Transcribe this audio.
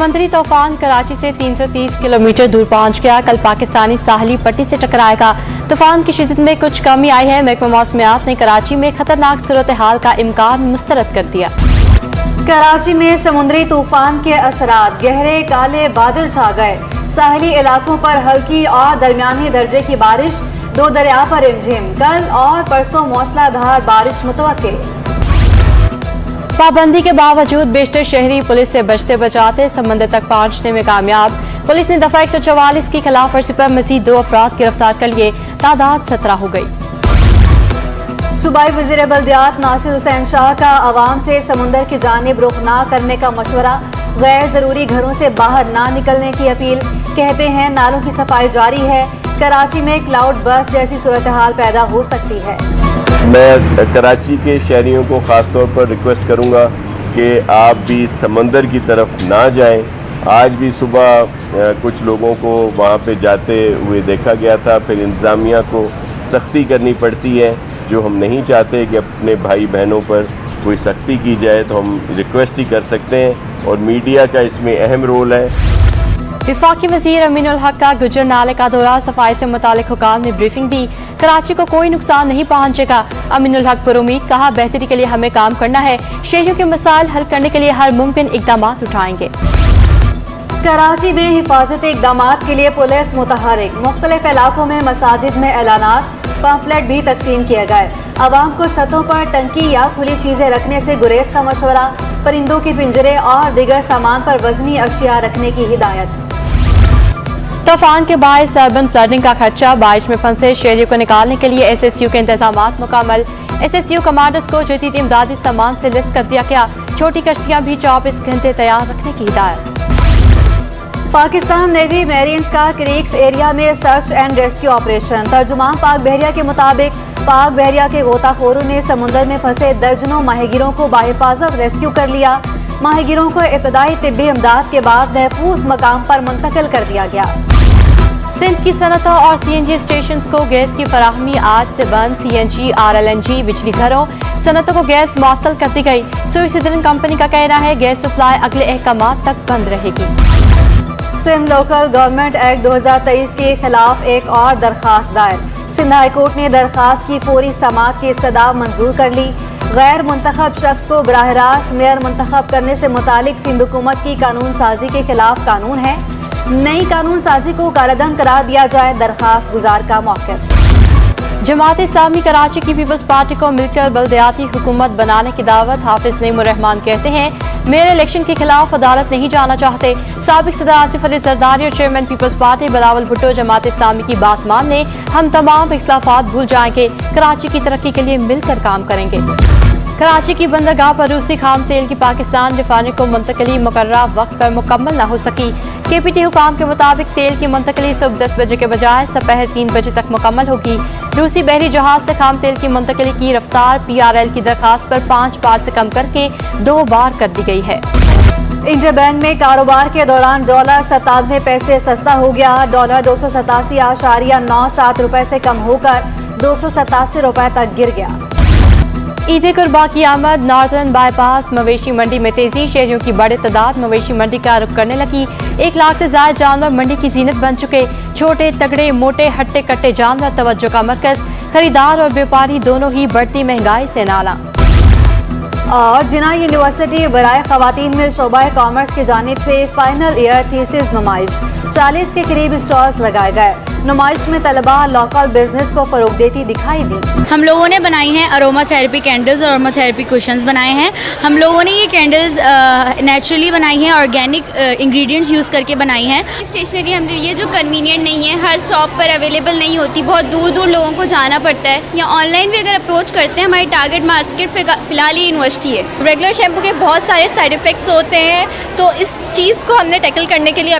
समंदरी तूफान कराची से 330 किलोमीटर दूर पहुंच गया। कल पाकिस्तानी साहली पट्टी से टकराएगा। तूफान की शिद्दत में कुछ कमी आई है। महकमा मौसमियात ने कराची में खतरनाक सूरत हाल का इम्कान मुस्तरद कर दिया। कराची में समुद्री तूफान के असरात, गहरे काले बादल छा गए। साहली इलाकों पर हल्की और दरमियानी दर्जे की बारिश, 2 दरिया पर रिमझिम। कल और परसों मौसलाधार बारिश मुतवक्के। पाबंदी के बावजूद बेशतर शहरी पुलिस से बचते बचाते समंदर तक पहुंचने में कामयाब। पुलिस ने दफा 144 की खिलाफ वर्जी पर मजीद 2 अफराद गिरफ्तार कर लिए। तादाद 17 हो गई। सूबाई वज़ीर बल्दियात नासिर हुसैन शाह का अवाम से समुंदर की जानिब रुख ना करने का मशवरा। गैर जरूरी घरों से बाहर ना निकलने की अपील। कहते हैं नालों की सफाई जारी है। कराची में क्लाउड बर्स्ट जैसी सूरत हाल पैदा हो सकती है। मैं कराची के शहरियों को ख़ास तौर पर रिक्वेस्ट करूंगा कि आप भी समंदर की तरफ ना जाएं। आज भी सुबह कुछ लोगों को वहाँ पे जाते हुए देखा गया था। फिर इंतज़ामिया को सख्ती करनी पड़ती है, जो हम नहीं चाहते कि अपने भाई बहनों पर कोई सख्ती की जाए, तो हम रिक्वेस्ट ही कर सकते हैं और मीडिया का इसमें अहम रोल है। वफाकी वज़ीर अमीनुल हक का गुजर नाले का दौरा, सफाई से मुतालिक हुकाम ने ब्रीफिंग दी। कराची को कोई नुकसान नहीं पहुंचेगा। अमीनुल हक पर उम्मीद, कहा बेहतरी के लिए हमें काम करना है। शहरियों के मसाइल हल करने के लिए हर मुमकिन इकदाम उठाएंगे। कराची में हिफाजती इकदामात के लिए पुलिस मुतहरिक। मुख्तलिफ इलाकों में मसाजिद में ऐलानात, पम्फलेट भी तकसीम किए गए। आवाम को छतों पर टंकी या खुली चीजें रखने से गुरेज का मशवरा। परिंदों के पिंजरे और दीगर सामान पर वजनी अशिया रखने की हिदायत। तूफान के बायस अर्बन फ्लडिंग का खदशा, बारिश में फंसे शहरियों को निकालने के लिए SSU के इंतजामात मुकम्मल। SSU कमांडर्स को जदीद इमदादी सामान से लिस्ट कर दिया गया। छोटी कश्तियां भी 24 घंटे तैयार रखने की हिदायत। पाकिस्तान नेवी मेरीन्स का क्रीक्स एरिया में सर्च एंड रेस्क्यू ऑपरेशन। तर्जुमान पाक बहरिया के मुताबिक पाक बहरिया के गोताखोरों ने समुद्र में फंसे दर्जनों माहिगिरों को बाहिफाजत रेस्क्यू कर लिया। माहिगिरों को इब्तदाई तिब्बी इमदाद के बाद महफूज मकाम पर मुंतकिल कर दिया गया। सिंध की सनतों और CNG स्टेशन को गैस की फराहमी आज से बंद। CNG RLNG बिजली घरों सनतों को गैस मुअत्तल कर दी गई। सुइसिडन कंपनी का कहना है गैस सप्लाई अगले अहकामात तक बंद रहेगी। सिंध लोकल गवर्नमेंट एक्ट 2023 के खिलाफ एक और दरखास्त दायर। सिंध हाई कोर्ट ने दरखास्त की फौरी समाअत की इस्तदा मंजूर कर ली। गैर मुंतखब शख्स को बराह रास्त मेयर मुंतखब करने से मुतालिक सिंध हुकूमत की कानून साजी के खिलाफ कानून है। नई कानून साजी को कालेदम करार दिया जाए, दरखास्त गुजार का मौक़िफ़। जमात इस्लामी कराची की पीपल्स पार्टी को मिलकर बल्दियाती हुकूमत बनाने की दावत। हाफिज नईमुर रहमान कहते हैं मेयर इलेक्शन के खिलाफ अदालत नहीं जाना चाहते। साबिक सदर आसिफ अली जरदारी और chairman peoples party Bilawal Bhutto Jamaat Islami की बात मानने, हम तमाम इख्तिलाफात भूल जाएंगे, कराची की तरक्की के लिए मिलकर काम करेंगे। कराची की बंदरगाह पर रूसी खाम तेल की पाकिस्तान रिफाइनरी को मुंतकली मुकर्ररा वक्त पर मुकम्मल न हो सकी। KPT हुकाम के मुताबिक तेल की मुंतकली सुबह 10 बजे के बजाय दोपहर 3 बजे तक मुकम्मल होगी। रूसी बहरी जहाज से खाम तेल की मुंतकली की रफ्तार PRL की दरखास्त पर 5 बार से कम करके 2 बार कर दी गई है। इंटरबैंक में कारोबार के दौरान डॉलर 97 पैसे सस्ता हो गया। डॉलर 287.97 रुपए से कम होकर 287 रुपए तक गिर गया। ईद कुर्बा की आमद, नॉर्दर्न बाईपास मवेशी मंडी में तेजी। शहरियों की बड़ी तादाद मवेशी मंडी का रुख करने लगी। 1 लाख से ज्यादा जानवर मंडी की जीनत बन चुके। छोटे तगड़े मोटे हट्टे कट्टे जानवर तवज्जो का मरकज। खरीदार और व्यापारी दोनों ही बढ़ती महंगाई से नाला। और जिना यूनिवर्सिटी बराए खवातीन में शोबा कॉमर्स की जानिब से फाइनल ईयर थीसिस नुमाइश। 40 के करीब स्टॉल्स लगाए गए। नुमाइश में तलबा लोकल बिजनेस को फरोग देती दिखाई दी। हम लोगों ने बनाई हैं अरोमा थेरेपी कैंडल्स और अरोमा थेरेपी कुशन्स बनाए हैं। हम लोगों ने ये कैंडल्स नेचुरली बनाई हैं, ऑर्गेनिक इंग्रेडिएंट्स यूज़ करके बनाई हैं। स्टेशनरी हमने ये जो कन्वीनियंट नहीं है, हर शॉप पर अवेलेबल नहीं होती, बहुत दूर दूर लोगों को जाना पड़ता है, या ऑनलाइन भी अगर अप्रोच करते हैं। हमारी टारगेट मार्केट फिलहाल ये यूनिवर्सिटी है। रेगुलर शैम्पू के बहुत सारे साइड इफ़ेक्ट्स होते हैं, तो इस चीज़ को हमने टैकल करने के लिए